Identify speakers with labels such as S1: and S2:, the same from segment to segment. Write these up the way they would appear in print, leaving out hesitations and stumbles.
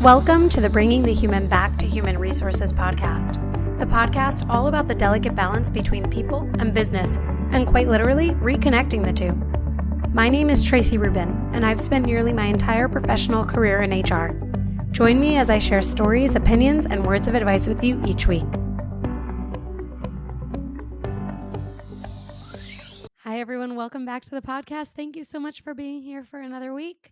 S1: Welcome to the Bringing the Human Back to Human Resources podcast, the podcast all about the delicate balance between people and business, and quite literally reconnecting the two. My name is Tracy Rubin, and I've spent nearly my entire professional career in HR. Join me as I share stories, opinions, and words of advice with you each week. Hi, everyone. Welcome back to the podcast. Thank you so much for being here for another week.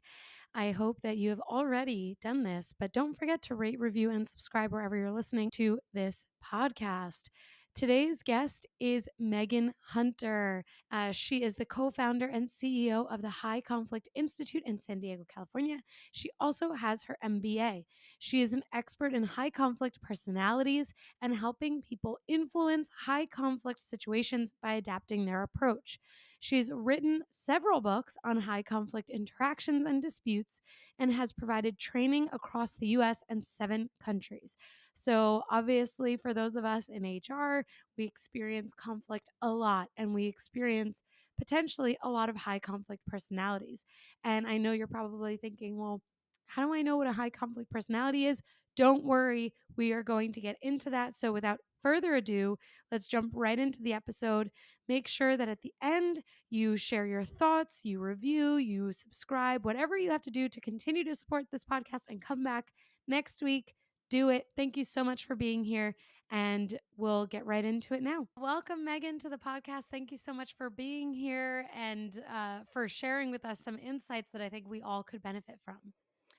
S1: I hope that you have already done this, but don't forget to rate, review, and subscribe wherever you're listening to this podcast. Today's guest is Megan Hunter. She is the co-founder and CEO of the High Conflict Institute in San Diego, California. She also has her MBA. She is an expert in high conflict personalities and helping people influence high conflict situations by adapting their approach. She's written several books on high conflict interactions and disputes and has provided training across the US and 7 countries. So, obviously, for those of us in HR, we experience conflict a lot and we experience potentially a lot of high conflict personalities. And I know you're probably thinking, well, how do I know what a high conflict personality is? Don't worry, we are going to get into that. So, without further ado, let's jump right into the episode. Make sure that at the end, you share your thoughts, you review, you subscribe, whatever you have to do to continue to support this podcast and come back next week. Do it. Thank you so much for being here, and we'll get right into it now. Welcome, Megan, to the podcast. Thank you so much for being here and for sharing with us some insights that I think we all could benefit from.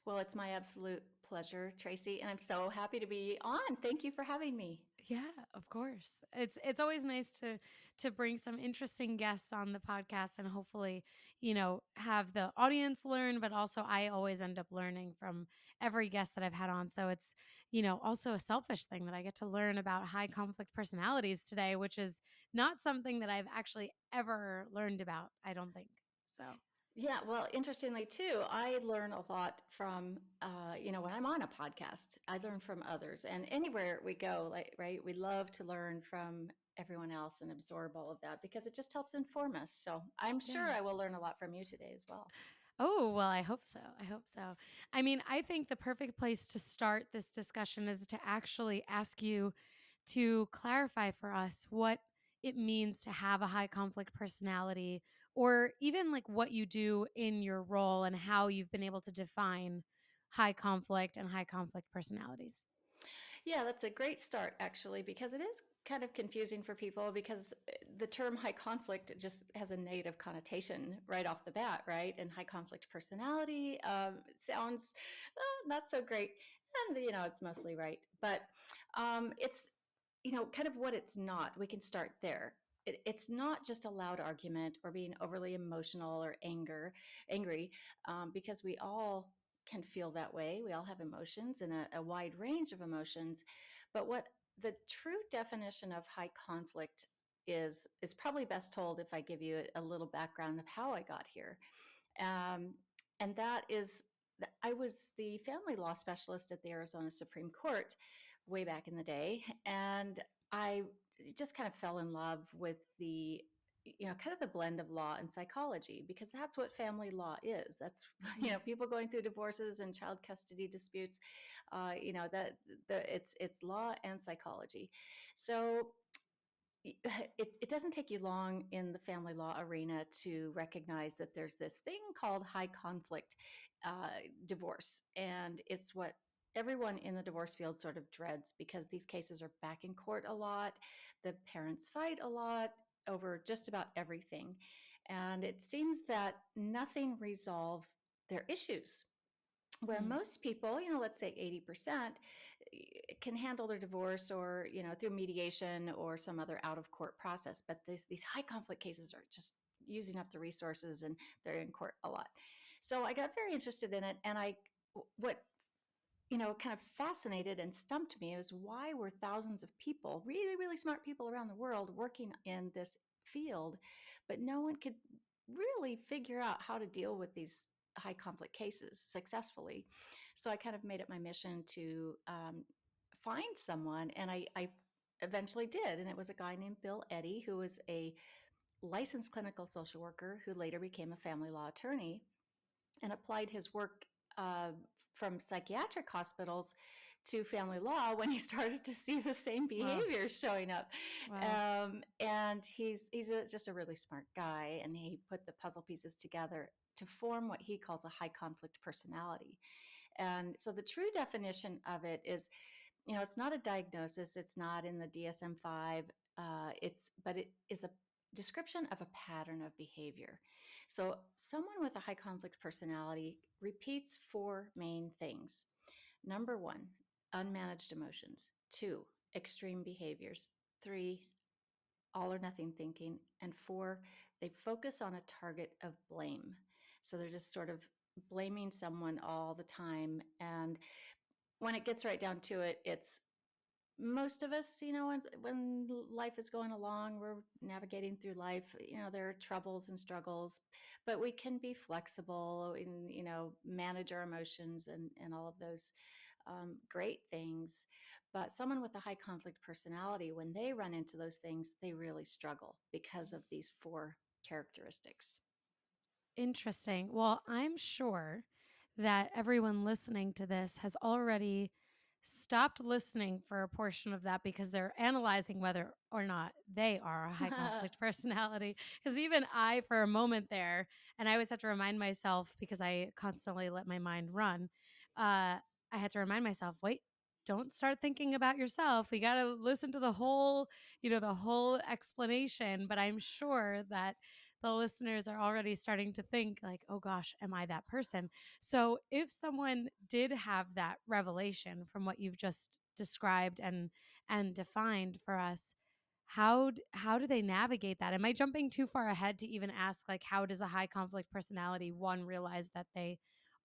S2: Well, it's my absolute pleasure, Tracy, and I'm so happy to be on. Thank you for having me.
S1: Yeah, of course. It's always nice to bring some interesting guests on the podcast and hopefully, have the audience learn, but also I always end up learning from every guest that I've had on. So it's, also a selfish thing that I get to learn about high conflict personalities today, which is not something that I've actually ever learned about, I don't think. So,
S2: Yeah, well, interestingly too, I learn a lot from, when I'm on a podcast, I learn from others, and anywhere we go, like, right, we love to learn from everyone else and absorb all of that because it just helps inform us. So I'm sure
S1: yeah.
S2: I will learn a lot from you today as well.
S1: Oh, well, I hope so. I hope so. I mean, I think the perfect place to start this discussion is to actually ask you to clarify for us what it means to have a high conflict personality, or even like what you do in your role and how you've been able to define high conflict and high conflict personalities.
S2: Yeah, that's a great start actually, because it is kind of confusing for people because the term high conflict just has a negative connotation right off the bat, right? And high conflict personality sounds not so great. And, it's mostly right. But it's, kind of what it's not. We can start there. It's not just a loud argument or being overly emotional or angry, because we all can feel that way. We all have emotions and a wide range of emotions. But what the true definition of high conflict is probably best told if I give you a little background of how I got here. Um, and that is, I was the family law specialist at the Arizona Supreme Court way back in the day. And I just kind of fell in love with the kind of the blend of law and psychology, because that's what family law is. That's people going through divorces and child custody disputes. That it's law and psychology. So it doesn't take you long in the family law arena to recognize that there's this thing called high conflict divorce. And it's what everyone in the divorce field sort of dreads, because these cases are back in court a lot. The parents fight a lot over just about everything. And it seems that nothing resolves their issues, where
S1: Mm.
S2: most people, let's say 80%, can handle their divorce, or, through mediation or some other out of court process. But these high conflict cases are just using up the resources, and they're in court a lot. So I got very interested in it. And what, kind of fascinated and stumped me is, why were thousands of people, really, really smart people around the world, working in this field, but no one could really figure out how to deal with these high conflict cases successfully. So I kind of made it my mission to find someone, and I eventually did. And it was a guy named Bill Eddy, who was a licensed clinical social worker who later became a family law attorney and applied his work uh, from psychiatric hospitals to family law when he started to see the same
S1: Wow.
S2: behaviors showing up.
S1: Wow.
S2: And just a really smart guy, and he put the puzzle pieces together to form what he calls a high conflict personality. And so the true definition of it is, it's not a diagnosis. It's not in the DSM-5. But it is a description of a pattern of behavior. So someone with a high conflict personality repeats four main things. Number one, unmanaged emotions. Two, extreme behaviors. Three, all or nothing thinking. And four, they focus on a target of blame. So they're just sort of blaming someone all the time. And when it gets right down to it, it's most of us, when life is going along, we're navigating through life, there are troubles and struggles, but we can be flexible and, manage our emotions and all of those great things. But someone with a high conflict personality, when they run into those things, they really struggle because of these four characteristics.
S1: Interesting. Well, I'm sure that everyone listening to this has already stopped listening for a portion of that because they're analyzing whether or not they are a high conflict personality. Because even I, for a moment there, and I always have to remind myself because I constantly let my mind run, I had to remind myself, wait, don't start thinking about yourself. You got to listen to the whole, the whole explanation. But I'm sure that the listeners are already starting to think like, oh gosh, am I that person? So if someone did have that revelation from what you've just described and defined for us, how do they navigate that? Am I jumping too far ahead to even ask like how does a high conflict personality one realize that they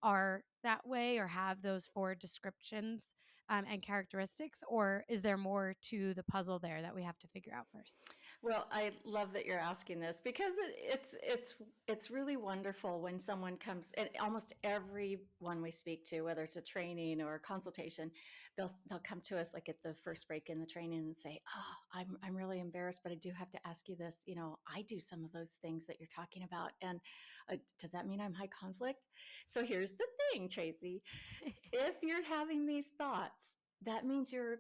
S1: are that way or have those four descriptions and characteristics, or is there more to the puzzle there that we have to figure out first?
S2: Well, I love that you're asking this because it's really wonderful when someone comes, and almost everyone we speak to, whether it's a training or a consultation, they'll come to us like at the first break in the training and say, "Oh, I'm really embarrassed, but I do have to ask you this. I do some of those things that you're talking about, and does that mean I'm high conflict?" So here's the thing, Tracy. If you're having these thoughts, that means you're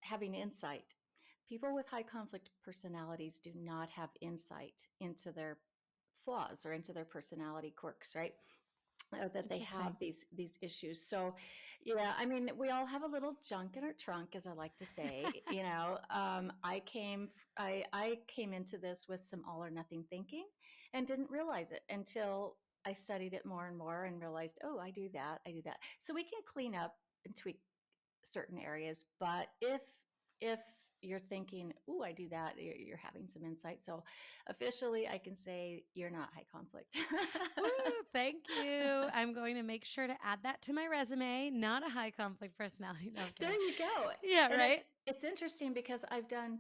S2: having insight. People with high conflict personalities do not have insight into their flaws or into their personality quirks, right? That they have
S1: Interesting.
S2: these issues. So, yeah, I mean, we all have a little junk in our trunk, as I like to say. I came into this with some all or nothing thinking, and didn't realize it until I studied it more and more and realized, oh, I do that, I do that. So we can clean up and tweak certain areas, but if you're thinking, "Ooh, I do that," you're having some insight. So officially, I can say you're not high conflict.
S1: Woo, thank you. I'm going to make sure to add that to my resume. Not a high conflict personality. No, I'm
S2: There
S1: kidding.
S2: you go.
S1: Yeah,
S2: And
S1: right?
S2: it's interesting because I've done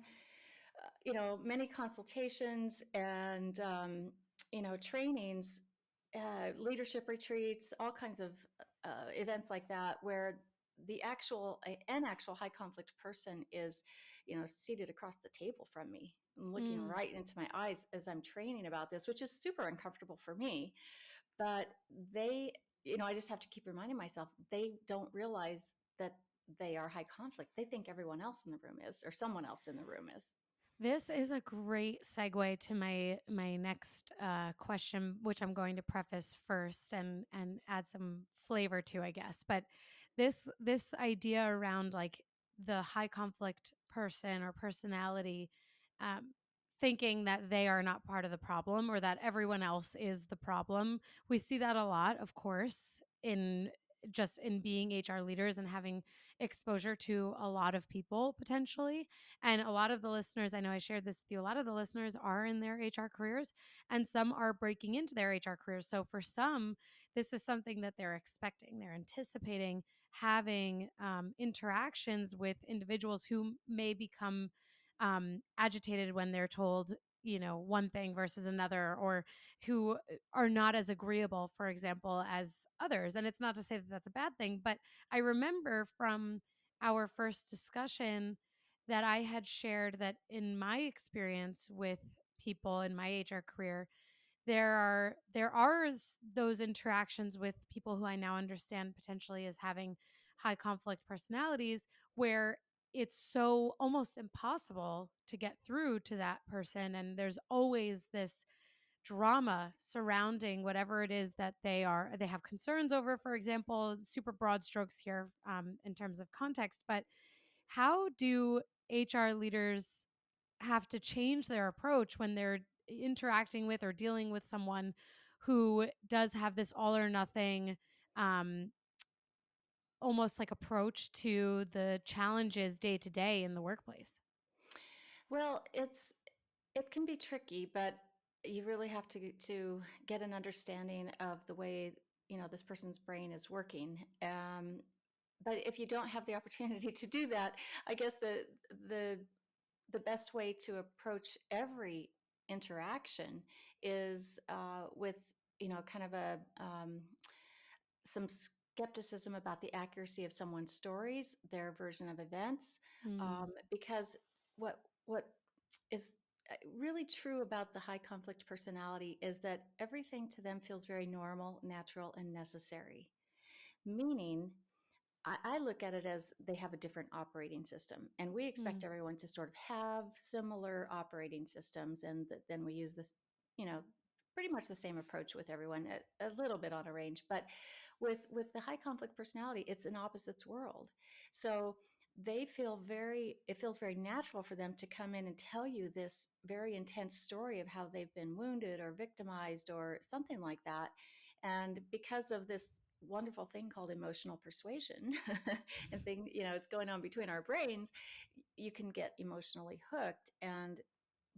S2: many consultations and trainings, leadership retreats, all kinds of events like that, where an actual high conflict person is seated across the table from me and looking
S1: Mm.
S2: right into my eyes as I'm training about this, which is super uncomfortable for me. But they, I just have to keep reminding myself, they don't realize that they are high conflict. They think everyone else in the room is, or someone else in the room is.
S1: This is a great segue to my next question, which I'm going to preface first and add some flavor to, I guess. But this idea around like the high conflict person or personality, um, thinking that they are not part of the problem or that everyone else is the problem. We see that a lot, of course, in being HR leaders and having exposure to a lot of people potentially. And a lot of the listeners, I know I shared this with you, a lot of the listeners are in their HR careers and some are breaking into their HR careers. So for some, this is something that they're expecting, they're anticipating having interactions with individuals who may become agitated when they're told, one thing versus another, or who are not as agreeable, for example, as others. And it's not to say that that's a bad thing, but I remember from our first discussion that I had shared that in my experience with people in my HR career, those interactions with people who I now understand potentially as having high conflict personalities where it's so almost impossible to get through to that person, and there's always this drama surrounding whatever it is that they have concerns over. For example, super broad strokes here, in terms of context, but how do HR leaders have to change their approach when they're interacting with or dealing with someone who does have this all or nothing, um, almost like approach to the challenges day to day in the workplace?
S2: Well, it can be tricky, but you really have to get an understanding of the way, this person's brain is working. But if you don't have the opportunity to do that, I guess the the best way to approach every interaction is with, kind of a some skepticism about the accuracy of someone's stories, their version of events,
S1: Mm,
S2: because what is really true about the high conflict personality is that everything to them feels very normal, natural, and necessary. Meaning, I look at it as they have a different operating system, and we expect
S1: mm,
S2: everyone to sort of have similar operating systems, and then we use this, you know, pretty much the same approach with everyone, a little bit on a range, but with the high conflict personality, it's an opposites world. So it feels very natural for them to come in and tell you this very intense story of how they've been wounded or victimized or something like that. And because of this wonderful thing called emotional persuasion and it's going on between our brains, you can get emotionally hooked and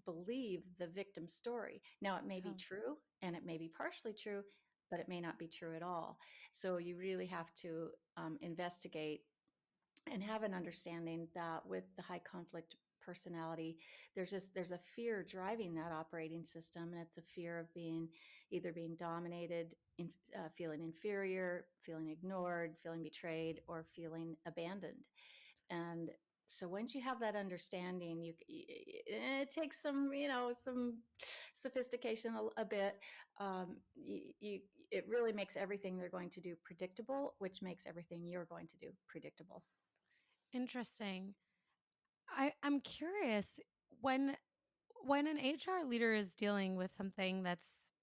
S2: believe the victim story. Now, it may
S1: yeah.
S2: be true and it may be partially true, but it may not be true at all. So you really have to investigate and have an understanding that with the high conflict personality, there's a fear driving that operating system, and it's a fear of being dominated, feeling inferior, feeling ignored, feeling betrayed, or feeling abandoned. And so once you have that understanding, it takes some sophistication a bit. It really makes everything they're going to do predictable, which makes everything you're going to do predictable.
S1: Interesting. I'm curious, when an HR leader is dealing with something that's,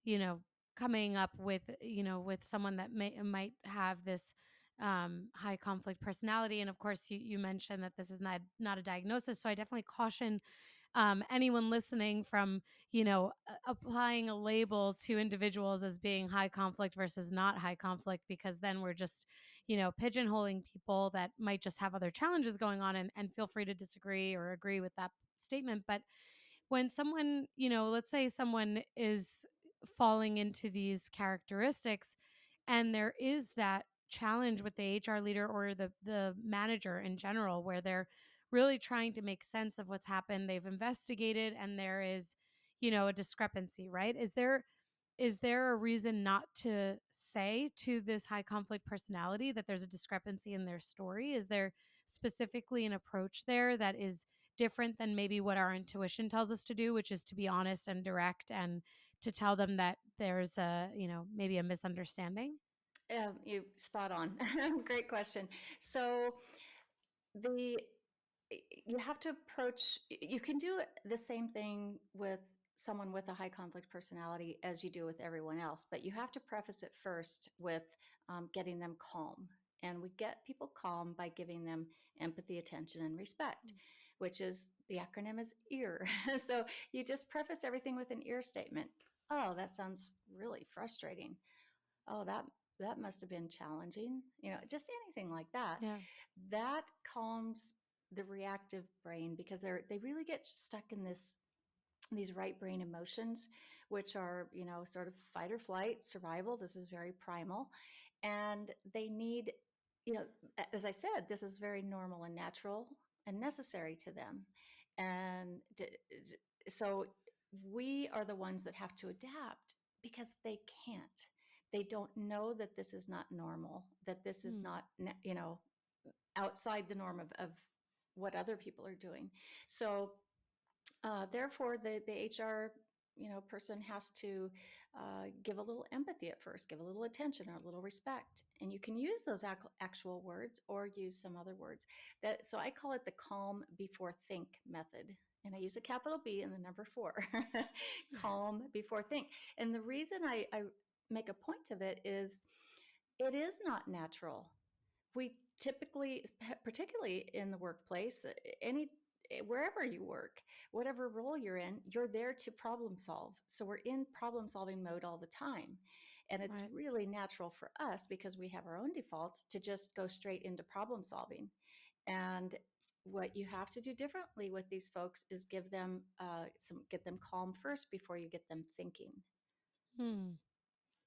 S1: you know, coming up with, with someone that might have this high conflict personality. And of course, you mentioned that this is not a diagnosis. So I definitely caution anyone listening from, applying a label to individuals as being high conflict versus not high conflict, because then we're just, pigeonholing people that might just have other challenges going on, and feel free to disagree or agree with that statement. But when someone, let's say someone is falling into these characteristics, and there is that challenge with the HR leader or the manager in general, where they're really trying to make sense of what's happened. They've investigated, and there is, a discrepancy, right? Is there a reason not to say to this high conflict personality that there's a discrepancy in their story? Is there specifically an approach there that is different than maybe what our intuition tells us to do, which is to be honest and direct, and to tell them that there's maybe a misunderstanding?
S2: You spot on. Great question. So the you have to approach you can do the same thing with someone with a high conflict personality as you do with everyone else, but you have to preface it first with getting them calm. And we get people calm by giving them empathy, attention, and respect, which is the acronym is EAR. So you just preface everything with an EAR statement. Oh, that sounds really frustrating. Oh, that must have been challenging. Just anything like that.
S1: Yeah.
S2: That calms the reactive brain because they really get stuck in these right brain emotions, which are, sort of fight or flight, survival. This is very primal. And they need, you know, as I said, this is very normal and natural and necessary to them. And so we are the ones that have to adapt because they can't. They don't know that this is not normal, that this is
S1: Mm.
S2: not, outside the norm of what other people are doing. So therefore, the HR person has to give a little empathy at first, give a little attention or a little respect. And you can use those actual words or use some other words. So I call it the calm before think method. And I use a capital B and the number 4. Calm before think. And the reason I make a point of it is it is not natural. We typically, particularly in the workplace, any wherever you work, whatever role you're there to problem solve. So we're in problem solving mode all the time. And it's
S1: Right.
S2: really natural for us because we have our own defaults to just go straight into problem solving. And what you have to do differently with these folks is get them calm first before you get them thinking.
S1: Hmm.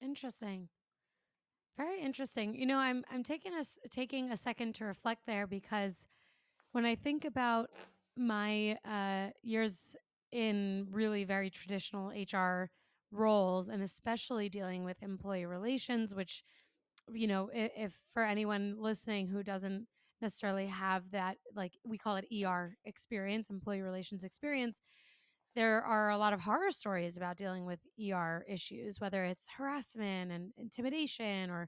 S1: Interesting. Very interesting. I'm taking a second to reflect there because when I think about my years in really very traditional HR roles, and especially dealing with employee relations, which, if for anyone listening who doesn't necessarily have that, like we call it experience, employee relations experience, there are a lot of horror stories about dealing with issues, whether it's harassment and intimidation or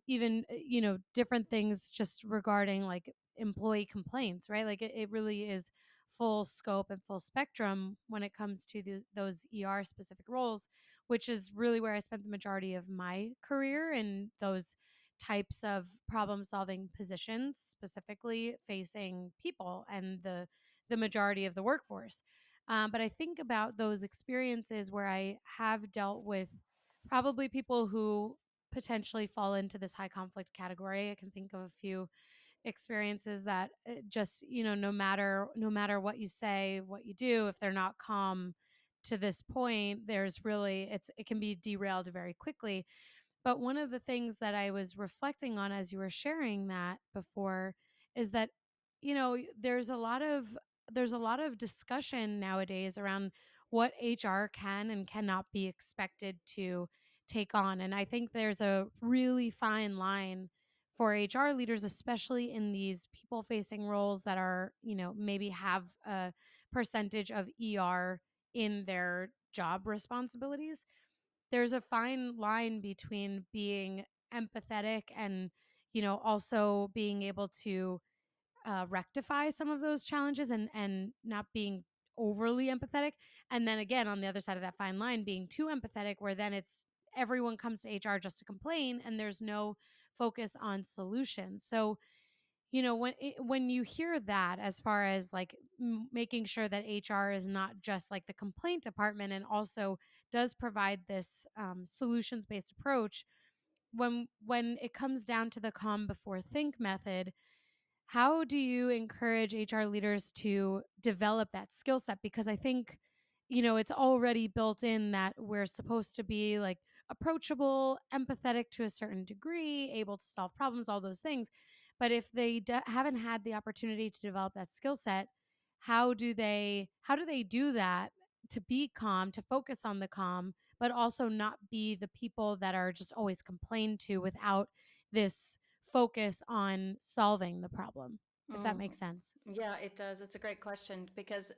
S1: even, different things just regarding like employee complaints, right? Like it really is full scope and full spectrum when it comes to those specific roles, which is really where I spent the majority of my career in those types of problem solving positions, specifically facing people and the majority of the workforce. But I think about those experiences where I have dealt with probably people who potentially fall into this high conflict category. I can think of a few experiences that just, no matter what you say, what you do, if they're not calm to this point, it can be derailed very quickly. But one of the things that I was reflecting on as you were sharing that before is that, there's a lot of discussion nowadays around what HR can and cannot be expected to take on. And I think there's a really fine line for HR leaders, especially in these people facing roles that are, maybe have a percentage of in their job responsibilities. There's a fine line between being empathetic and, also being able to rectify some of those challenges and not being overly empathetic. And then again, on the other side of that fine line, being too empathetic, where then it's everyone comes to HR just to complain and there's no focus on solutions. So, when you hear that, as far as like making sure that HR is not just like the complaint department and also does provide this solutions based approach, when it comes down to the calm before think method, how do you encourage HR leaders to develop that skill set? Because I think, it's already built in that we're supposed to be like approachable, empathetic to a certain degree, able to solve problems, all those things. But if they haven't had the opportunity to develop that skill set, how do they do that to be calm, to focus on the calm, but also not be the people that are just always complained to without this focus on solving the problem, if that
S2: Mm,
S1: makes sense.
S2: yeah, it does. It's a great question because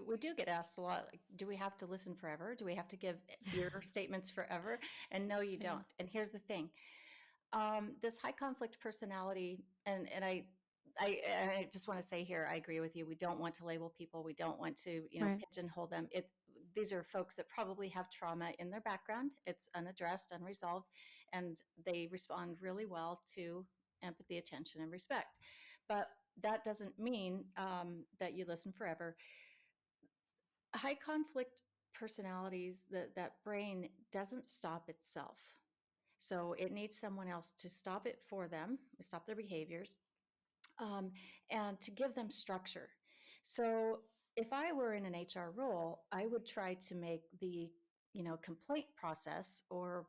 S2: we do get asked a lot, like, do we have to listen forever? Do we have to give your statements forever? And no, you
S1: Yeah.
S2: don't. And here's the thing. This high conflict personality, and I just want to say here, I agree with you. We don't want to label people. We don't want to,
S1: Right.
S2: pigeonhole them. These are folks that probably have trauma in their background. It's unaddressed, unresolved, and they respond really well to empathy, attention, and respect. But that doesn't mean that you listen forever. High conflict personalities, that brain doesn't stop itself. So it needs someone else to stop it for them, stop their behaviors, um, and to give them structure. So if I were in an HR role, I would try to make the complaint process or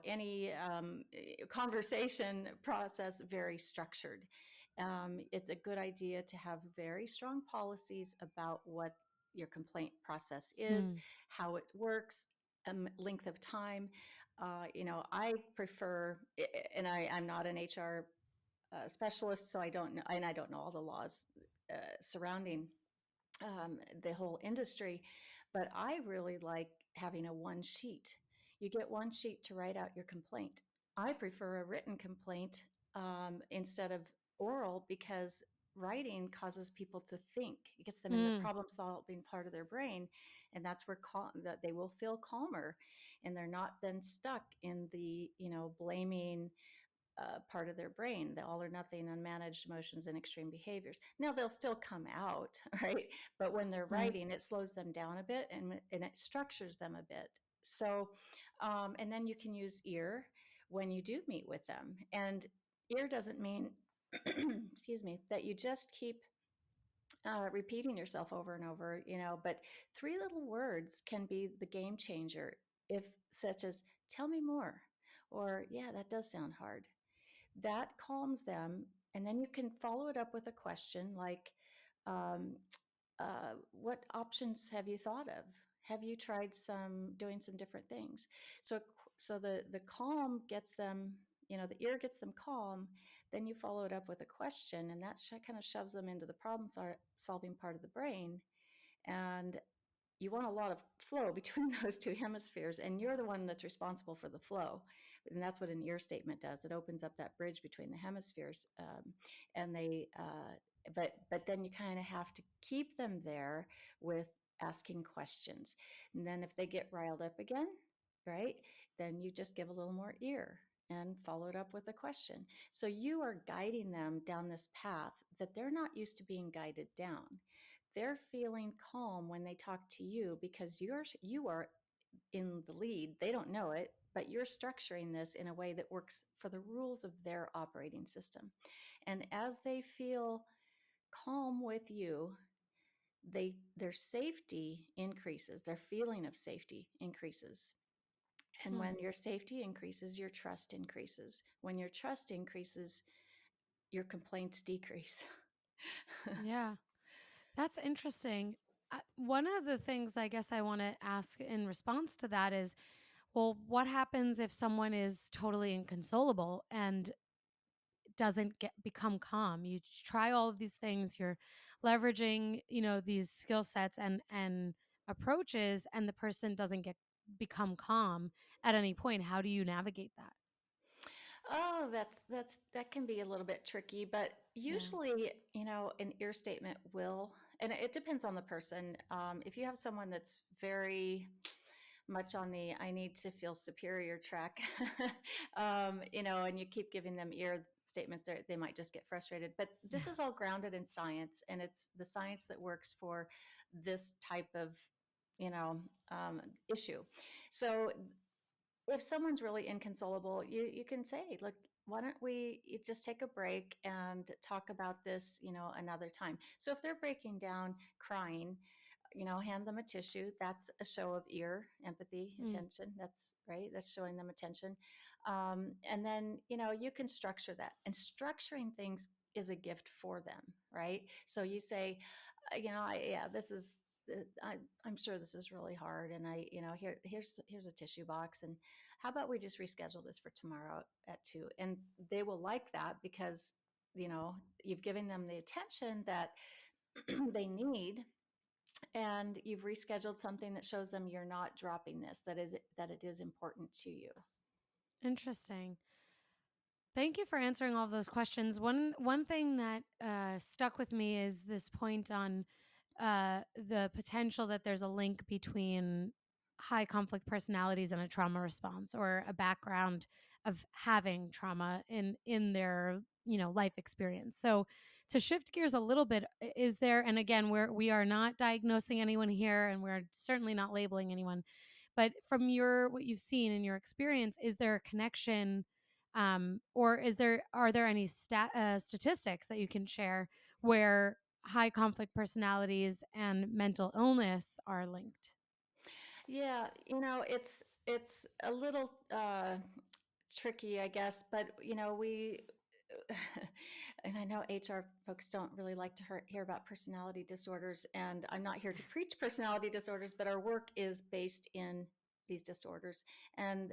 S2: any conversation process very structured. It's a good idea to have very strong policies about what your complaint process is,
S1: Mm.
S2: how it works, length of time. I prefer, and I'm not an HR specialist, so I don't know, and I don't know all the laws surrounding the whole industry. but I really like having a one sheet. You get one sheet to write out your complaint. I prefer a written complaint instead of oral because writing causes people to think. It gets them in the
S1: Mm,
S2: problem solving part of their brain, and that's where that they will feel calmer, and they're not then stuck in the blaming part of their brain, the all or nothing, unmanaged emotions, and extreme behaviors. Now they'll still come out, right? But when they're
S1: right.
S2: writing, it slows them down a bit and it structures them a bit. So, and then you can use ear when you do meet with them. And ear doesn't mean, excuse me, that you just keep repeating yourself over and over, but three little words can be the game changer, if such as, tell me more, or yeah, that does sound hard. That calms them. And then you can follow it up with a question like, um, what options have you thought of? Have you tried doing some different things? So, so the calm gets them, the ear gets them calm. Then you follow it up with a question, and that kind of shoves them into the problem solving part of the brain. And you want a lot of flow between those two hemispheres, and you're the one that's responsible for the flow. And that's what an ear statement does. It opens up that bridge between the hemispheres, and but then you kind of have to keep them there with asking questions. And then if they get riled up again, right, then you just give a little more ear and follow it up with a question. So you are guiding them down this path that they're not used to being guided down. They're feeling calm when they talk to you because you are in the lead. They don't know it, but you're structuring this in a way that works for the rules of their operating system. And as they feel calm with you, their safety increases, their feeling of safety increases. And
S1: Hmm.
S2: when your safety increases, your trust increases. When your trust increases, your complaints decrease.
S1: Yeah, that's interesting. One of the things I guess I want to ask in response to that is, well, what happens if someone is totally inconsolable and doesn't become calm? You try all of these things, you're leveraging, these skill sets and approaches, and the person doesn't become calm at any point. How do you navigate that?
S2: Oh, that can be a little bit tricky, but
S1: Yeah.
S2: usually, an ear statement will, and it depends on the person. If you have someone that's very much on the I need to feel superior track, and you keep giving them ear statements, they might just get frustrated. But
S1: Yeah.
S2: this is all grounded in science, and it's the science that works for this type of, you know, issue. So if someone's really inconsolable, you can say, look, why don't we just take a break and talk about this, another time. So if they're breaking down, crying, hand them a tissue. That's a show of ear, empathy,
S1: Mm.
S2: attention. That's right. That's showing them attention. And then, you can structure that. And structuring things is a gift for them, right? So you say, this is, I'm sure this is really hard. And here's a tissue box. And how about we just reschedule this for tomorrow at 2? And they will like that because, you've given them the attention that they need, and you've rescheduled something that shows them you're not dropping this, that it is important to you.
S1: Interesting. Thank you for answering all of those questions. One thing that stuck with me is this point on the potential that there's a link between high conflict personalities and a trauma response, or a background of having trauma in their life experience. So to shift gears a little bit, is there, and again, we are not diagnosing anyone here, and we're certainly not labeling anyone, but from what you've seen in your experience, is there a connection, or are there any statistics that you can share where high conflict personalities and mental illness are linked?
S2: Yeah, it's a little tricky, I guess, but we and I know HR folks don't really like to hear about personality disorders, and I'm not here to preach personality disorders, but our work is based in these disorders, and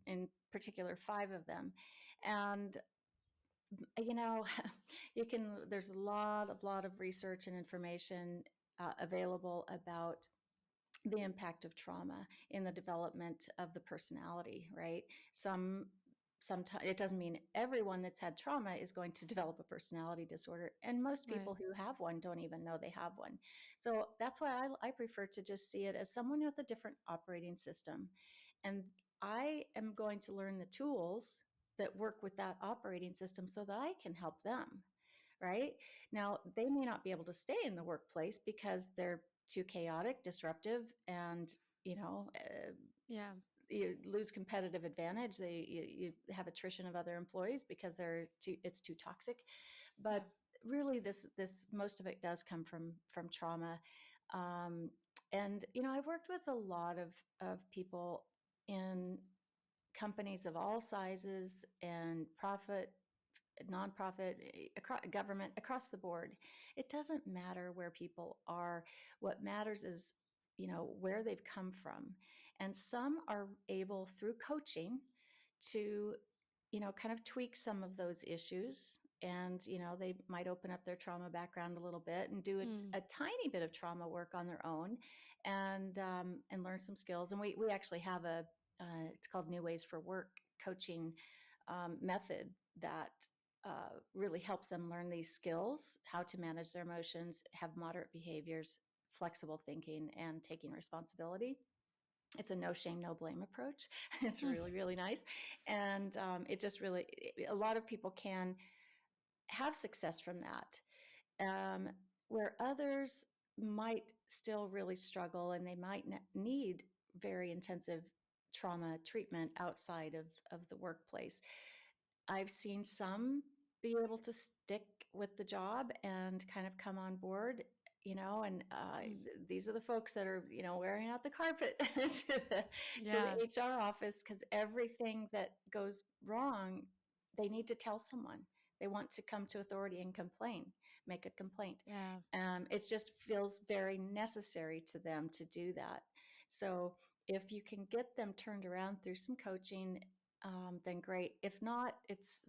S2: in particular 5 of them. And you know, there's a lot of research and information available about the impact of trauma in the development of the personality, right? Sometimes it doesn't mean everyone that's had trauma is going to develop a personality disorder, and most
S1: Right.
S2: people who have one don't even know they have one. So that's why I prefer to just see it as someone with a different operating system, and I am going to learn the tools that work with that operating system so that I can help them, right? Now, they may not be able to stay in the workplace because they're too chaotic, disruptive, and you know,
S1: Yeah.
S2: you lose competitive advantage. You have attrition of other employees because it's too toxic.
S1: Yeah.
S2: But really, this most of it does come from trauma. Um, and I've worked with a lot of people in companies of all sizes and profit, nonprofit, government, across the board. It doesn't matter where people are. What matters is, where they've come from. And some are able through coaching to, kind of tweak some of those issues. And, they might open up their trauma background a little bit and do
S1: Mm.
S2: a tiny bit of trauma work on their own, and learn some skills. And we actually have it's called New Ways for Work coaching method that really helps them learn these skills, how to manage their emotions, have moderate behaviors, flexible thinking, and taking responsibility. It's a no shame, no blame approach. It's
S1: Mm.
S2: really, really nice. And it just really, a lot of people can have success from that. Where others might still really struggle and they might need very intensive trauma treatment outside of the workplace. I've seen some be able to stick with the job and kind of come on board, and
S1: Mm.
S2: these are the folks that are, wearing out the carpet to
S1: Yeah.
S2: the HR office because everything that goes wrong, they need to tell someone. They want to come to authority and complain, make a complaint.
S1: Yeah.
S2: It just feels very necessary to them to do that. So if you can get them turned around through some coaching, then great. If not,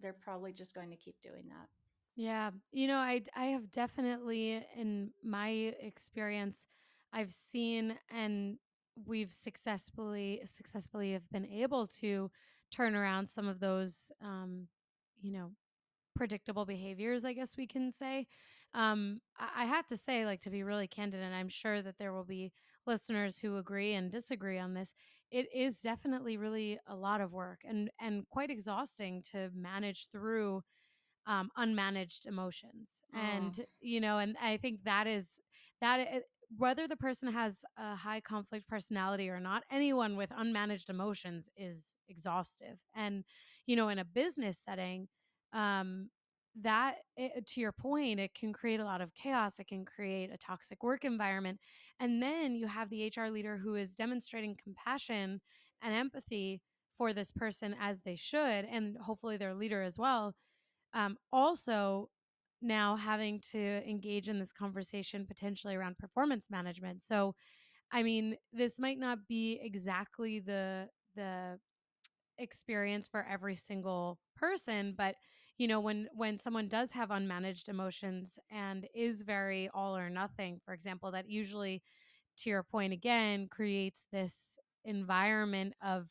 S2: they're probably just going to keep doing that.
S1: Yeah. I have definitely, in my experience, I've seen, and we've successfully have been able to turn around some of those, you know, predictable behaviors, I guess we can say. I have to say, like, to be really candid, and I'm sure that there will be listeners who agree and disagree on this. It is definitely really a lot of work and quite exhausting to manage through unmanaged emotions.
S2: Mm,
S1: And I think that is that whether the person has a high conflict personality or not, anyone with unmanaged emotions is exhaustive. And in a business setting, um, to your point, it can create a lot of chaos. It can create a toxic work environment. And then you have the HR leader who is demonstrating compassion and empathy for this person as they should, and hopefully their leader as well, also now having to engage in this conversation potentially around performance management. So, I mean, this might not be exactly the experience for every single person, but when someone does have unmanaged emotions and is very all or nothing, for example, that usually, to your point again, creates this environment of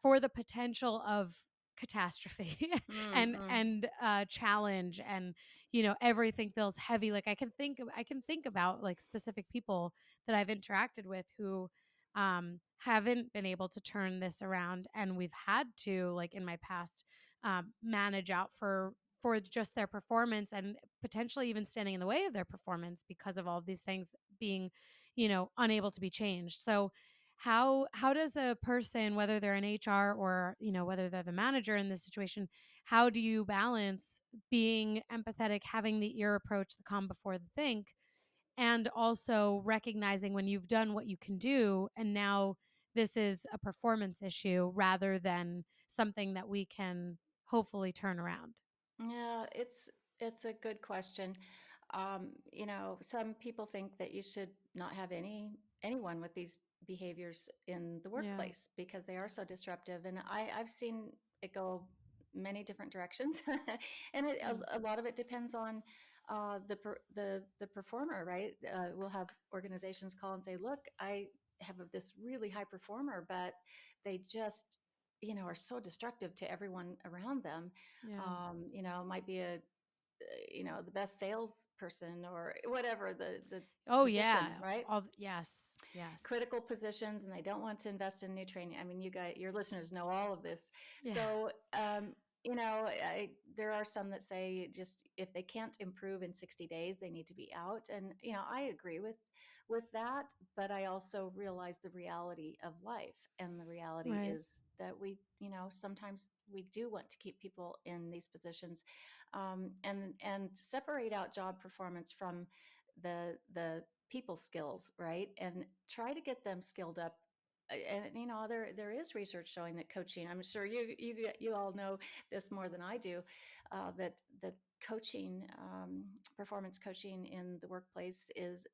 S1: for the potential of catastrophe
S2: mm, mm.
S1: and challenge, and everything feels heavy. Like, I can think about, like, specific people that I've interacted with who haven't been able to turn this around, and we've had to, like, in my past, manage out for just their performance, and potentially even standing in the way of their performance because of all of these things being unable to be changed. So how does a person, whether they're in HR or whether they're the manager in this situation, how do you balance being empathetic, having the ear approach, the calm before the think, and also recognizing when you've done what you can do, and now this is a performance issue rather than something that we can hopefully turn around?
S2: Yeah, it's a good question. Some people think that you should not have anyone with these behaviors in the
S1: Yeah.
S2: workplace because they are so disruptive, and I've seen it go many different directions, and
S1: Mm.
S2: a lot of it depends on the performer, right? We'll have organizations call and say, "Look, I have this really high performer, but they just, are so destructive to everyone around them.
S1: Yeah.
S2: It might be the best salesperson or whatever the
S1: Oh
S2: position,
S1: yeah.
S2: right?
S1: Yes. Yes.
S2: Critical positions, and they don't want to invest in new training. I mean, your listeners know all of this.
S1: Yeah.
S2: So, there are some that say just if they can't improve in 60 days, they need to be out. And, I agree with that, but I also realize the reality of life. And the reality
S1: Right.
S2: is that sometimes we do want to keep people in these positions, and separate out job performance from the people skills, right? And try to get them skilled up. And there is research showing that coaching. I'm sure you all know this more than I do. That coaching, performance coaching in the workplace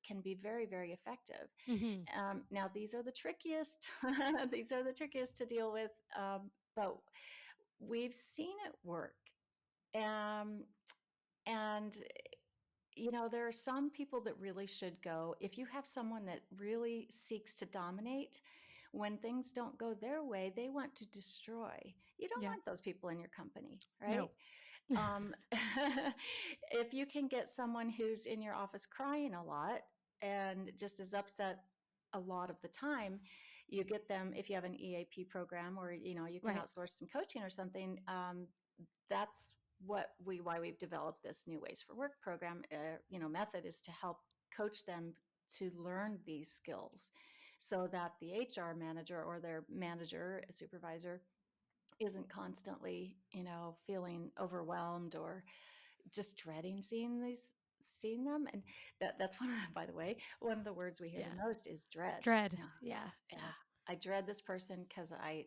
S2: can be very, very effective.
S1: Hmm.
S2: Now these are the trickiest. These are the trickiest to deal with, but we've seen it work. Um, and there are some people that really should go. If you have someone that really seeks to dominate, when things don't go their way, they want to destroy. You don't
S1: Yeah.
S2: want those people in your company, right?
S1: No.
S2: Um, if you can get someone who's in your office crying a lot and just is upset a lot of the time, you get them. If you have an EAP program, or you can
S1: Right.
S2: outsource some coaching or something, that's why we've developed this New Ways for Work program, method, is to help coach them to learn these skills, so that the HR manager or their manager, supervisor, isn't constantly, feeling overwhelmed or just dreading seeing them. And that's one of the, by the way, one of the words we hear
S1: Yeah.
S2: the most is dread.
S1: Dread.
S2: Yeah,
S1: Yeah.
S2: yeah.
S1: Yeah.
S2: I dread this person because I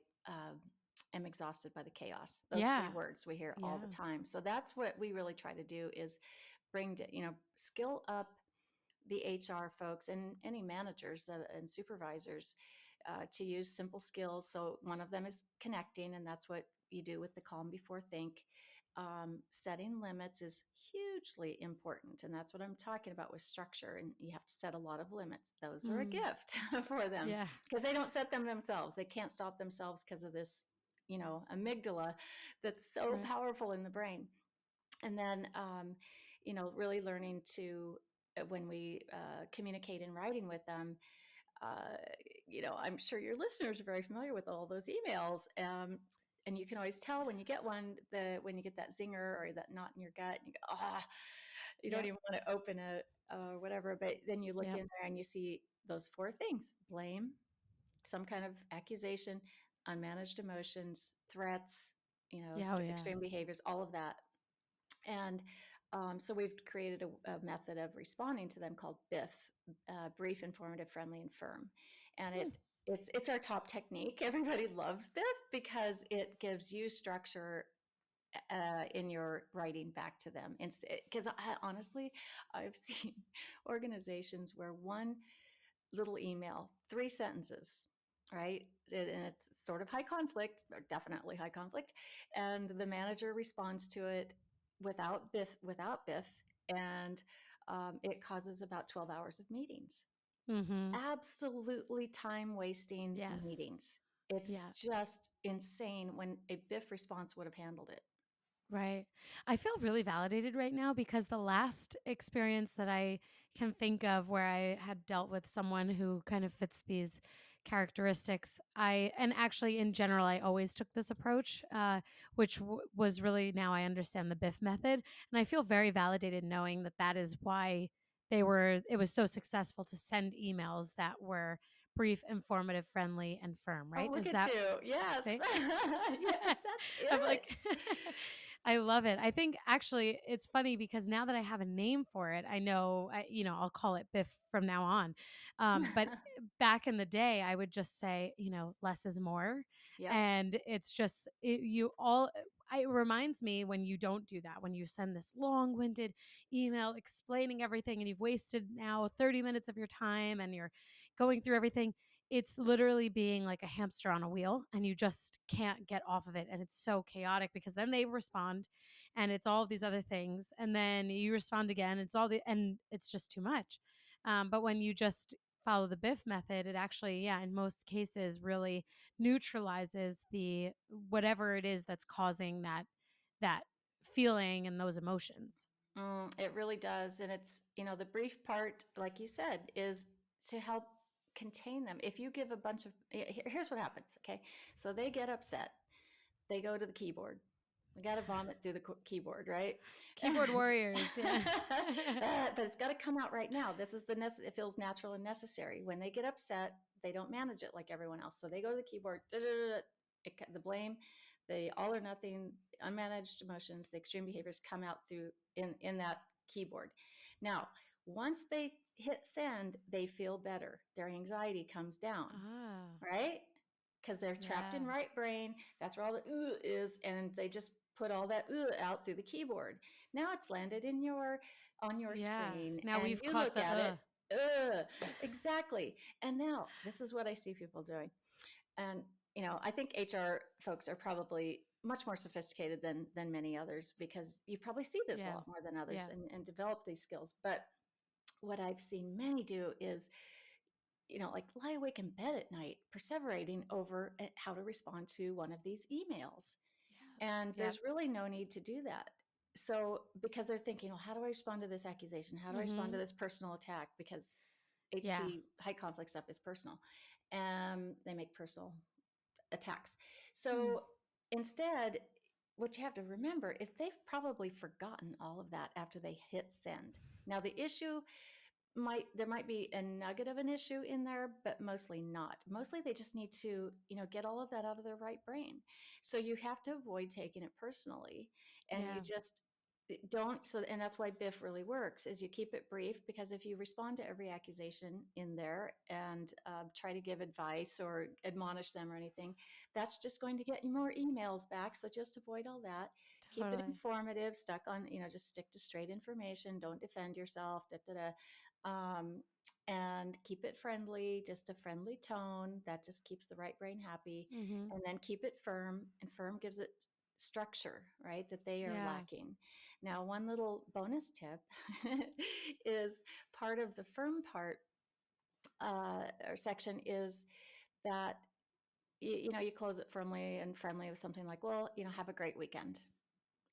S2: am exhausted by the chaos. Those three
S1: Yeah.
S2: words we hear all the
S1: Yeah.
S2: time. So that's what we really try to do, is skill up the HR folks and any managers and supervisors, to use simple skills. So one of them is connecting, and that's what you do with the calm before think. Setting limits is hugely important, and that's what I'm talking about with structure. And you have to set a lot of limits. Those are a
S1: Mm.
S2: gift for them,
S1: Yeah.
S2: because they don't set them themselves. They can't stop themselves because of this, amygdala that's so
S1: Right.
S2: powerful in the brain. And then, really learning to, when we communicate in writing with them, uh, I'm sure your listeners are very familiar with all those emails. And you can always tell when you get when you get that zinger or that knot in your gut, and you go, you don't
S1: Yep.
S2: even want to open it or whatever. But then you look in
S1: Yep.
S2: there and you see those four things: blame, some kind of accusation, unmanaged emotions, threats,
S1: Yeah. Oh yeah.
S2: extreme behaviors, all of that. And so we've created a method of responding to them called BIF, brief, informative, friendly, and firm. And
S1: Hmm.
S2: it's our top technique. Everybody loves BIF because it gives you structure in your writing back to them. Because honestly, I've seen organizations where one little email, 3 sentences, right? And it's sort of high conflict, or definitely high conflict. And the manager responds to it without biff, and it causes about 12 hours of meetings.
S1: Mm-hmm.
S2: Absolutely time wasting
S1: Yes.
S2: meetings. It's
S1: Yeah.
S2: just insane when a biff response would have handled it.
S1: Right. I feel really validated right now because the last experience that I can think of where I had dealt with someone who kind of fits these characteristics, and actually in general, I always took this approach, which was really, now I understand the BIF method. And I feel very validated knowing that that is why it was so successful to send emails that were brief, informative, friendly, and firm,
S2: Oh,
S1: right?
S2: look
S1: Is
S2: at
S1: that
S2: you. Yes.
S1: say?
S2: Yes, that's
S1: I'm
S2: it.
S1: like, I love it. I think actually it's funny because now that I have a name for it, I know, I'll call it Biff from now on. But back in the day, I would just say, less is more.
S2: Yep.
S1: And it's just, it reminds me when you don't do that, when you send this long winded email explaining everything and you've wasted now 30 minutes of your time and you're going through everything. it's literally being like a hamster on a wheel and you just can't get off of it. And it's so chaotic because then they respond and it's all these other things. And then you respond again. And it's just too much. But when you just follow the Biff method, it actually, yeah, in most cases really neutralizes the whatever it is that's causing that feeling and those emotions.
S2: It really does. And it's, the brief part, like you said, is to help contain them. If you give a bunch of, here's what happens. Okay. So they get upset, they go to the keyboard. We got to vomit through the keyboard, right?
S1: Keyboard
S2: And,
S1: warriors, yeah.
S2: but it's got to come out right now. This is it feels natural and necessary. When they get upset, they don't manage it like everyone else. So they go to the keyboard, the blame, the all or nothing, unmanaged emotions, the extreme behaviors come out through in that keyboard. Now, once they hit send, they feel better. Their anxiety comes down,
S1: Ah,
S2: right? Because they're trapped
S1: yeah.
S2: in right brain. That's where all the is, and they just put all that out through the keyboard. Now it's landed on your
S1: Yeah.
S2: screen,
S1: Now
S2: and
S1: we've
S2: you
S1: caught
S2: look
S1: the
S2: at it. Ugh, exactly. And now this is what I see people doing. And I think HR folks are probably much more sophisticated than many others because you probably see this a
S1: Yeah.
S2: lot more than others
S1: Yeah.
S2: and develop these skills. But what I've seen many do is, like lie awake in bed at night, perseverating over how to respond to one of these emails. And
S1: Yeah. Yep.
S2: there's really no need to do that. So, because they're thinking, well, how do I respond to this accusation? How do I respond to
S1: Mhm.
S2: this personal attack? Because
S1: Yeah.
S2: high conflict stuff is personal. They make personal attacks.
S1: Mm.
S2: So instead, what you have to remember is they've probably forgotten all of that after they hit send. Now, the issue there might be a nugget of an issue in there, but mostly not. Mostly they just need to, get all of that out of their right brain. So you have to avoid taking it personally, and you
S1: Yeah.
S2: just don't. So, and that's why Biff really works is you keep it brief, because if you respond to every accusation in there and try to give advice or admonish them or anything, that's just going to get you more emails back. So just avoid all that. Keep it
S1: Totally.
S2: informative, stuck on, just stick to straight information. Don't defend yourself. Da, da, da. And keep it friendly, just a friendly tone that just keeps the right brain happy.
S1: Mhm.
S2: And then keep it firm, and firm gives it structure, right? That they are
S1: Yeah.
S2: lacking. Now, one little bonus tip is part of the firm part or section is that you close it firmly and friendly with something like, well, have a great weekend,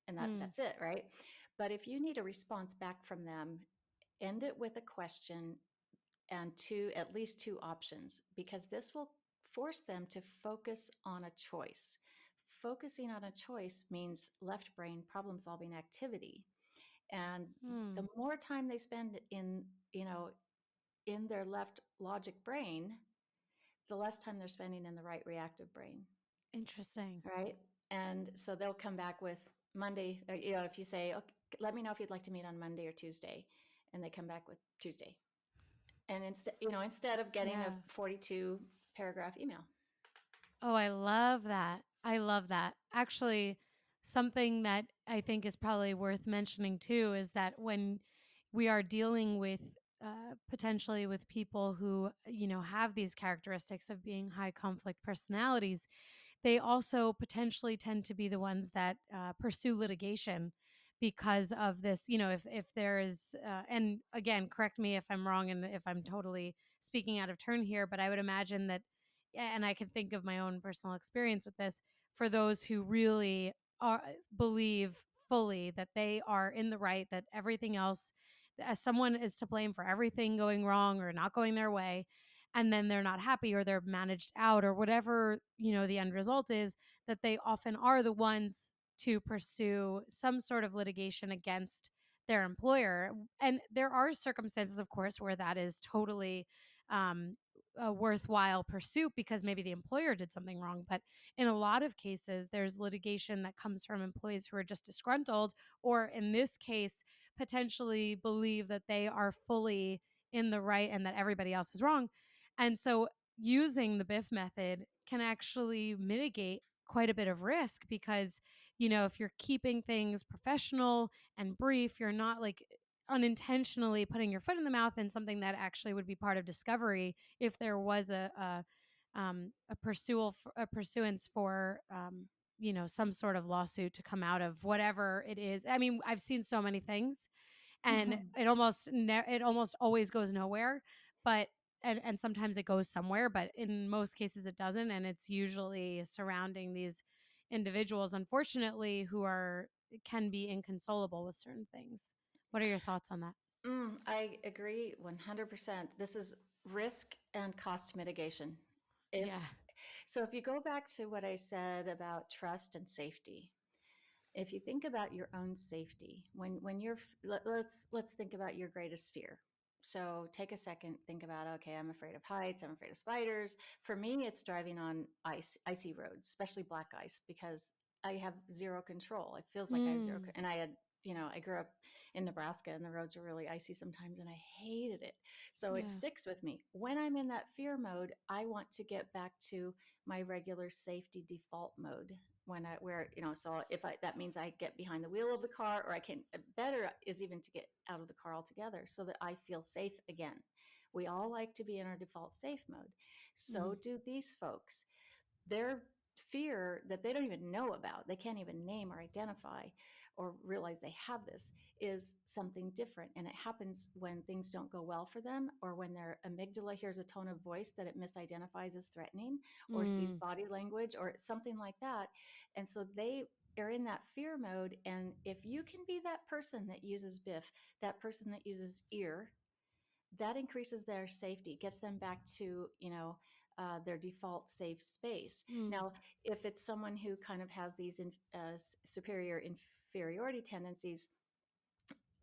S2: and
S1: Mm.
S2: that's it, right? But if you need a response back from them, end it with a question and at least two options, because this will force them to focus on a choice. Focusing on a choice means left brain problem solving activity. And the
S1: Mm.
S2: more time they spend in their left logic brain, the less time they're spending in the right reactive brain,
S1: Interesting.
S2: right? And so they'll come back with Monday, if you say, okay, let me know if you'd like to meet on Monday or Tuesday, and they come back with Tuesday, and instead of getting a
S1: Yeah.
S2: 42 paragraph email.
S1: Oh, I love that. I love that. Actually, something that I think is probably worth mentioning too is that when we are dealing with potentially with people who, have these characteristics of being high conflict personalities, they also potentially tend to be the ones that pursue litigation because of this. If there is, and again, correct me if I'm wrong and if I'm totally speaking out of turn here, but I would imagine that, and I can think of my own personal experience with this, for those who really believe fully that they are in the right, that everything else, as someone is to blame for everything going wrong or not going their way, and then they're not happy or they're managed out or whatever, the end result is, that they often are the ones to pursue some sort of litigation against their employer. And there are circumstances, of course, where that is totally um, a worthwhile pursuit because maybe the employer did something wrong. But in a lot of cases, there's litigation that comes from employees who are just disgruntled, or in this case, potentially believe that they are fully in the right and that everybody else is wrong. And so using the Biff method can actually mitigate quite a bit of risk because, if you're keeping things professional and brief, you're not like unintentionally putting your foot in the mouth in something that actually would be part of discovery if there was a pursuance for some sort of lawsuit to come out of whatever it is. I mean, I've seen so many things, and
S2: Mhm.
S1: it almost always goes nowhere, but and sometimes it goes somewhere, but in most cases it doesn't, and it's usually surrounding these individuals, unfortunately, who are can be inconsolable with certain things. What are your thoughts on that?
S2: I agree 100%. This is risk and cost mitigation. If
S1: Yeah.
S2: so, if you go back to what I said about trust and safety, if you think about your own safety, when you're let's think about your greatest fear. So take a second, think about, okay, I'm afraid of heights, I'm afraid of spiders. For me, it's driving on icy roads, especially black ice, because I have zero control. It feels like I have
S1: Mm.
S2: and I had, I grew up in Nebraska and the roads are really icy sometimes and I hated it. So it
S1: Yeah.
S2: sticks with me. When I'm in that fear mode, I want to get back to my regular safety default mode so if that means I get behind the wheel of the car, or I can, better is even to get out of the car altogether so that I feel safe again. We all like to be in our default safe mode. So
S1: Mhm.
S2: do these folks. Their fear that they don't even know about, they can't even name or identify or realize they have this, is something different. And it happens when things don't go well for them, or when their amygdala hears a tone of voice that it misidentifies as threatening, or sees
S1: Mm.
S2: body language or something like that. And so they are in that fear mode. And if you can be that person that uses Biff, that person that uses ear, that increases their safety, gets them back to, their default safe space.
S1: Mm.
S2: Now, if it's someone who kind of has these superior inferiority tendencies,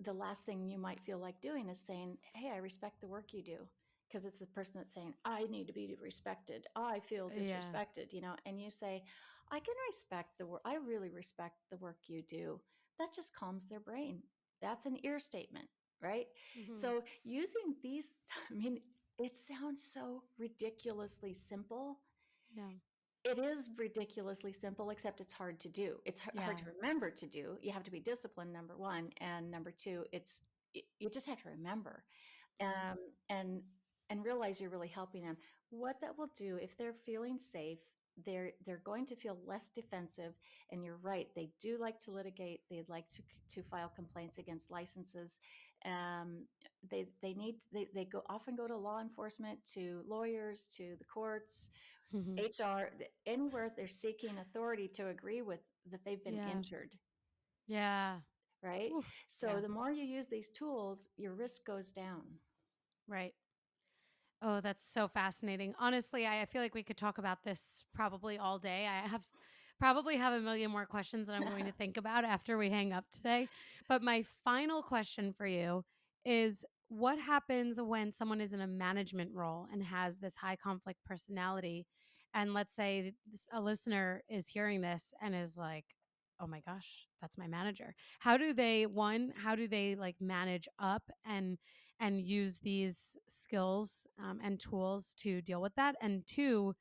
S2: the last thing you might feel like doing is saying, "Hey, I respect the work you do." Because it's the person that's saying, "I need to be respected. I feel
S1: Yeah.
S2: disrespected," and you say, "I can respect the work. I really respect the work you do." That just calms their brain. That's an ear statement, right?
S1: Mhm.
S2: So using these, I mean, it sounds so ridiculously simple.
S1: Yeah.
S2: It is ridiculously simple, except it's hard to do. It's hard
S1: Yeah.
S2: to remember to do. You have to be disciplined, number one, and number two, you just have to remember,
S1: Mhm.
S2: um, and and realize you're really helping them. What that will do, if they're feeling safe, they're going to feel less defensive. And you're right, they do like to litigate. They'd like to file complaints against licenses. Um, they go often go to law enforcement, to lawyers, to the courts,
S1: Mhm.
S2: HR, anywhere they're seeking authority to agree with that they've been
S1: Yeah.
S2: injured,
S1: Yeah.
S2: right?
S1: Ooh.
S2: So
S1: Yeah.
S2: the more you use these tools, your risk goes down.
S1: Right. Oh, that's so fascinating. Honestly, I feel like we could talk about this probably all day. Probably have a million more questions that I'm going to think about after we hang up today. But my final question for you is, what happens when someone is in a management role and has this high conflict personality? And let's say a listener is hearing this and is like, "Oh my gosh, that's my manager." How do they like manage up and use these skills and tools to deal with that? And two,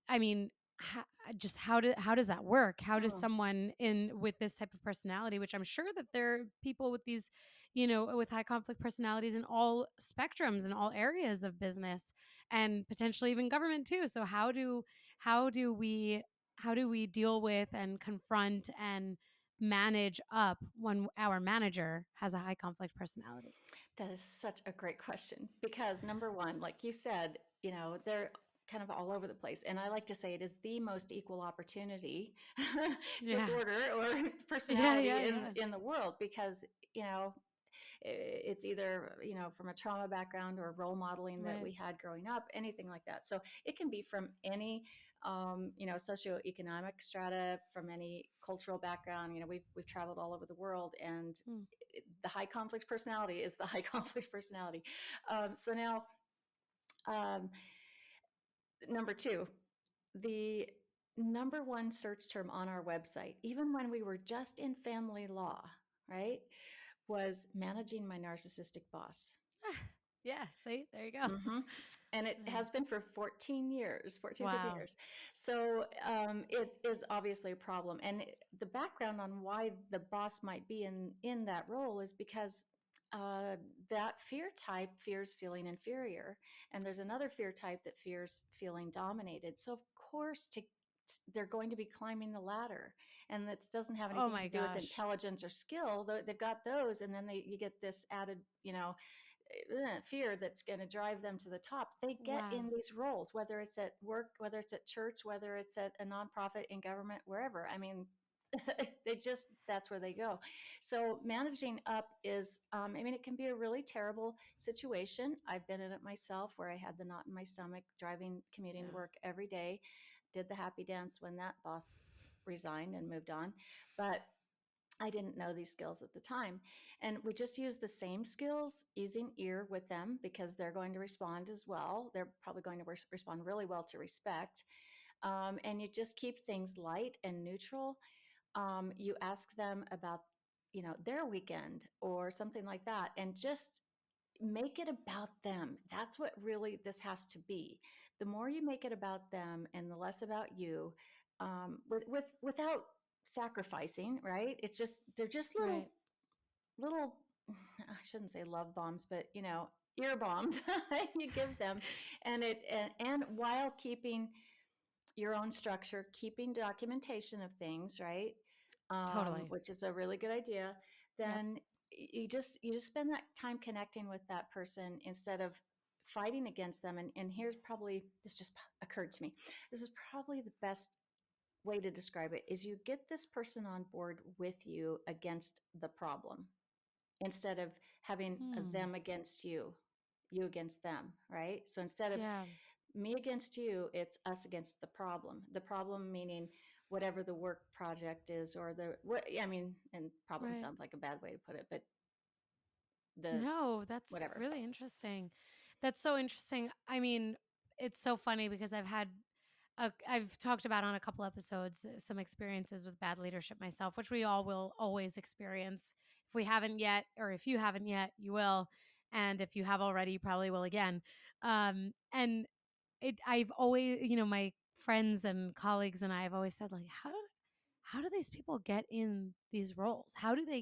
S1: I mean, ho- just how does that work? How does
S2: Mm.
S1: someone in with this type of personality, which I'm sure that there are people with these, with high conflict personalities in all spectrums and all areas of business and potentially even government too. So how do we how do we deal with and confront and manage up when our manager has a high conflict personality?
S2: That is such a great question because number one, like you said, they're kind of all over the place. And I like to say it is the most equal opportunity
S1: Yeah.
S2: disorder or
S1: Yeah,
S2: personality
S1: yeah,
S2: in
S1: yeah.
S2: in the world because, it's either, from a trauma background or role modeling that
S1: Right.
S2: we had growing up, anything like that. So it can be from any, socioeconomic strata, from any cultural background. We've traveled all over the world, and
S1: Mm.
S2: the high conflict personality is the high conflict personality. So now, um, number two, the number one search term on our website, even when we were just in family law, right, was managing my narcissistic boss.
S1: Yeah, see, there you go.
S2: hmm And it
S1: Yeah.
S2: has been for 14 years, 14, 15
S1: Wow.
S2: years. So it is obviously a problem. And the background on why the boss might be in that role is because uh, that fear type fears feeling inferior, and there's another fear type that fears feeling dominated. So of course, they're going to be climbing the ladder, and that doesn't have
S1: Oh
S2: anything to
S1: my
S2: do with
S1: gosh.
S2: intelligence or skill. They've got those, and then you get this added, fear that's going to drive them to the top. They get
S1: Wow.
S2: in these roles, whether it's at work, whether it's at church, whether it's at a nonprofit, in government, wherever. I mean, that's where they go. So managing up is, I mean, it can be a really terrible situation. I've been in it myself, where I had the knot in my stomach driving, commuting to
S1: Yeah.
S2: work every day, did the happy dance when that boss resigned and moved on. But I didn't know these skills at the time. And we just use the same skills using ear with them, because they're going to respond as well. They're probably going to respond really well to respect. And you just keep things light and neutral. You ask them about, their weekend or something like that, and just make it about them. That's what really this has to be. The more you make it about them and the less about you, without sacrificing, right? It's just, they're just
S1: Right.
S2: little, I shouldn't say love bombs, but ear bombs you give them, and while keeping your own structure, keeping documentation of things, right?
S1: Totally.
S2: Which is a really good idea.
S1: Yep.
S2: Then you just spend that time connecting with that person instead of fighting against them. And here's probably, this just occurred to me. This is probably the best way to describe it, is you get this person on board with you against the problem, instead of having
S1: Hmm.
S2: them against you, you against them, right? So instead of
S1: Yeah.
S2: me against you, it's us against the problem. The problem meaning whatever the work project is, or the what, I mean, and problem
S1: Right.
S2: sounds like a bad way to put it, but the
S1: No, that's
S2: whatever.
S1: really interesting. That's so interesting. I mean, it's so funny because I've talked about on a couple episodes some experiences with bad leadership myself, which we all will always experience. If we haven't yet, or if you haven't yet, you will. And if you have already, you probably will again. And I've always, my friends and colleagues and I have always said, like, how do these people get in these roles? How do they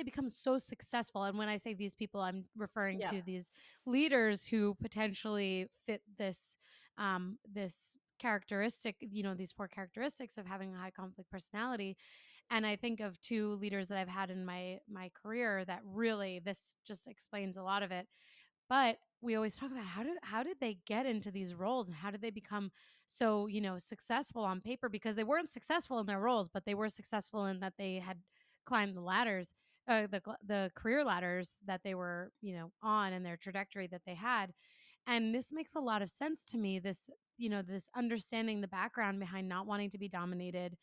S1: become so successful? And when I say these people, I'm referring
S2: Yeah.
S1: to these leaders who potentially fit this characteristic, these four characteristics of having a high conflict personality. And I think of two leaders that I've had in my career that really, this just explains a lot of it. But we always talk about how did they get into these roles, and how did they become so, successful on paper, because they weren't successful in their roles, but they were successful in that they had climbed the ladders, the career ladders that they were, on, and their trajectory that they had. And this makes a lot of sense to me. This understanding the background behind not wanting to be dominated,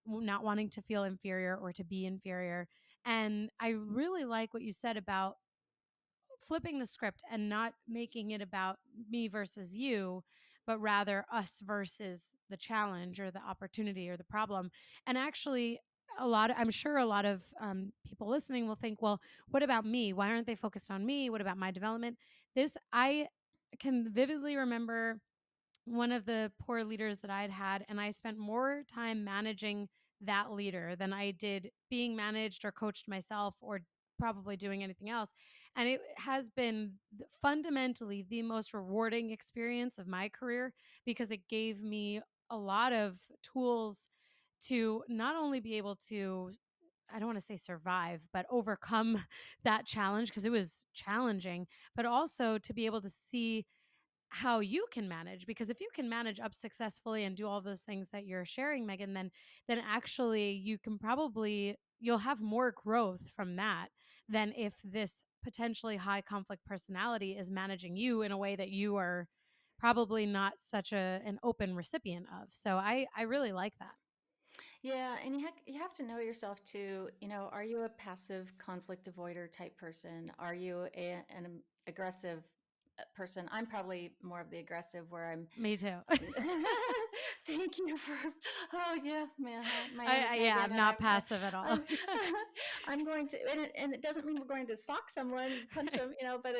S1: not wanting to feel inferior or to be inferior. And I really like what you said about flipping the script and not making it about me versus you, but rather us versus the challenge or the opportunity or the problem. And actually, I'm sure a lot of people listening will think, well, what about me? Why aren't they focused on me? What about my development? I can vividly remember one of the poor leaders that I'd had, and I spent more time managing that leader than I did being managed or coached myself or probably doing anything else. And it has been fundamentally the most rewarding experience of my career, because it gave me a lot of tools to not only be able to, I don't want to say survive, but overcome that challenge, because it was challenging, but also to be able to see how you can manage. Because if you can manage up successfully and do all those things that you're sharing, Megan, then actually you'll have more growth from that than if this potentially high conflict personality is managing you in a way that you are probably not such an open recipient of. So I really like that.
S2: Yeah, and you have to know yourself too. Are you a passive conflict avoider type person? Are you an aggressive person? I'm probably more of the aggressive, where I'm.
S1: Me too.
S2: Thank you for. Oh yeah, man. Hi, my name is
S1: Yeah,
S2: Megan,
S1: I'm
S2: and
S1: not passive at all.
S2: I'm, I'm going to, and it doesn't mean we're going to sock someone, punch them, but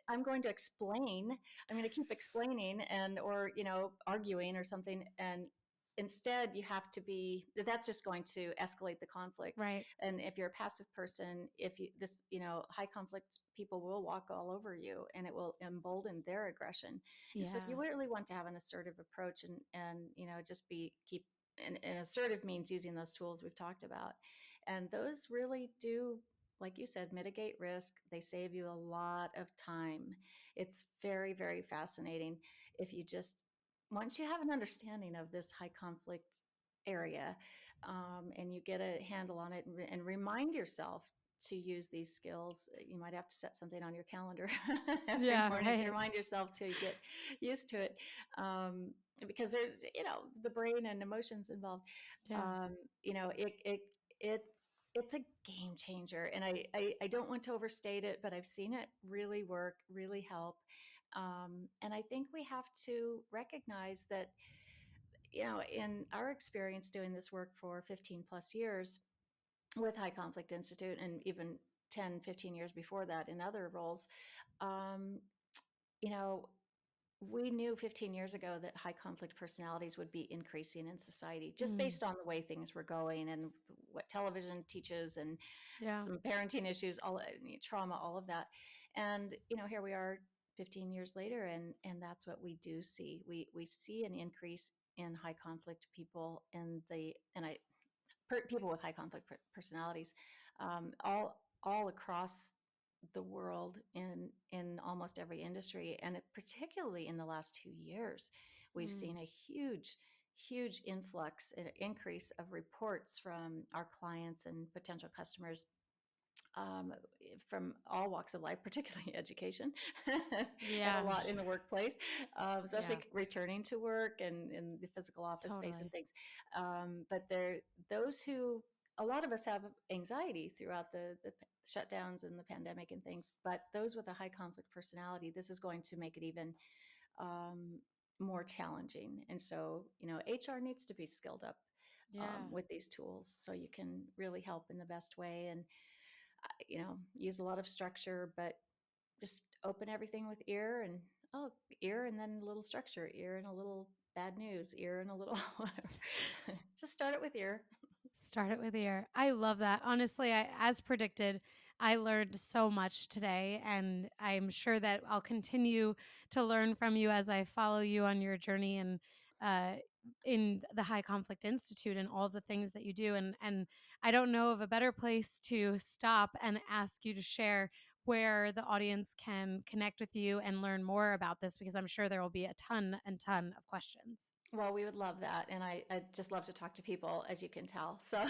S2: I'm going to explain. I'm going to keep explaining, or arguing or something, and instead you have to be, that's just going to escalate the conflict.
S1: Right.
S2: And if you're a passive person, if you this you know high conflict people will walk all over you, and it will embolden their aggression. And so you
S1: Yeah.
S2: really want to have an assertive approach, and just be keep and assertive means using those tools we've talked about, and those really do, like you said, mitigate risk. They save you a lot of time. It's very, very fascinating if you just, once you have an understanding of this high conflict area, and you get a handle on it, and remind yourself to use these skills. You might have to set something on your calendar every
S1: Yeah,
S2: morning to
S1: right.
S2: remind yourself to get used to it, um, because there's the brain and emotions involved.
S1: Yeah.
S2: um, you know it it it's it's a game changer, and I don't want to overstate it, but I've seen it really work, really help. And I think we have to recognize that, in our experience doing this work for 15 plus years with High Conflict Institute, and even 10, 15 years before that in other roles, um, you know, we knew 15 years ago that high conflict personalities would be increasing in society, just
S1: Mm.
S2: based on the way things were going and what television teaches, and
S1: Yeah.
S2: some parenting issues, all trauma, all of that. And here we are 15 years later, and that's what we do see. We see an increase in high conflict people, people with high conflict personalities, all across the world, in almost every industry, and particularly in the last 2 years, we've
S1: Mm.
S2: seen a huge influx, an increase of reports from our clients and potential customers, um, from all walks of life, particularly education, and a
S1: Yeah.
S2: lot in the workplace, especially
S1: Yeah.
S2: returning to work and in the physical office space and
S1: Totally.
S2: things. But those who, a lot of us have anxiety throughout the shutdowns and the pandemic and things, but those with a high conflict personality, this is going to make it even um, more challenging. And so, HR needs to be skilled up
S1: Yeah.
S2: with these tools so you can really help in the best way. And use a lot of structure, but just open everything with ear, and ear, and then a little structure, ear and a little bad news, ear and a little whatever. Just start it with ear.
S1: Start it with ear. I love that. Honestly, as predicted, I learned so much today, and I'm sure that I'll continue to learn from you as I follow you on your journey and uh, in the High Conflict Institute and all the things that you do. And I don't know of a better place to stop and ask you to share where the audience can connect with you and learn more about this, because I'm sure there will be a ton and ton of questions.
S2: Well, we would love that. And I just love to talk to people, as you can tell. So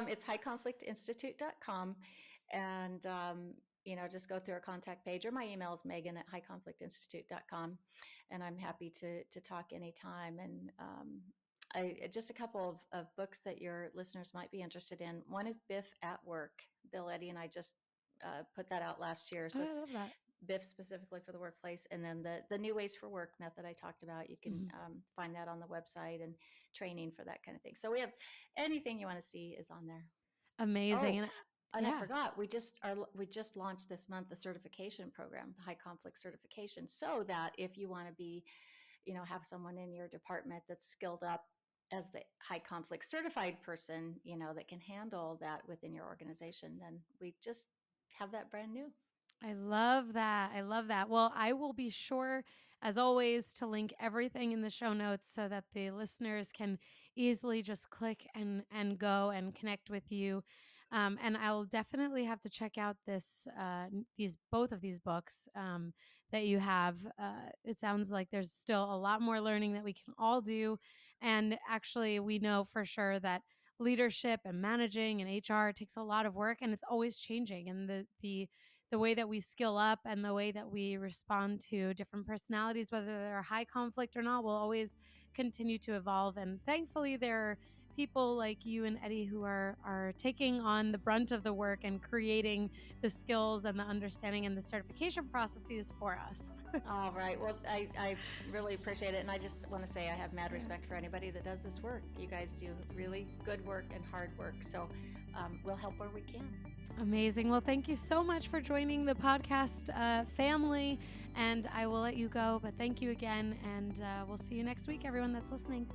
S2: it's highconflictinstitute.com. And, just go through our contact page, or my email is Megan@highconflictinstitute.com. And I'm happy to talk anytime. And just a couple of books that your listeners might be interested in. One is Biff at Work. Bill Eddy and I just put that out last year.
S1: Oh,
S2: So
S1: I
S2: it's
S1: love that.
S2: Biff specifically for the workplace, and then the New Ways for Work method I talked about. You can
S1: Mhm.
S2: find that on the website, and training for that kind of thing. So we have anything you want to see is on there.
S1: Amazing.
S2: Oh,
S1: And
S2: and I
S1: yeah.
S2: forgot, we just launched this month the certification program, the high conflict certification, so that if you want to be, have someone in your department that's skilled up as the high conflict certified person, that can handle that within your organization, then we just have that brand new.
S1: I love that. I love that. Well, I will be sure, as always, to link everything in the show notes so that the listeners can easily just click and go and connect with you. And I will definitely have to check out these both of these books that you have. It sounds like there's still a lot more learning that we can all do, and actually, we know for sure that leadership and managing and HR takes a lot of work, and it's always changing. And the way that we skill up and the way that we respond to different personalities, whether they're high conflict or not, will always continue to evolve. And thankfully, there are people like you and Eddie who are taking on the brunt of the work and creating the skills and the understanding and the certification processes for us.
S2: All right. Well, I really appreciate it. And I just want to say I have mad
S1: Yeah.
S2: respect for anybody that does this work. You guys do really good work and hard work. So we'll help where we can.
S1: Amazing. Well, thank you so much for joining the podcast family. And I will let you go, but thank you again. And we'll see you next week, everyone that's listening.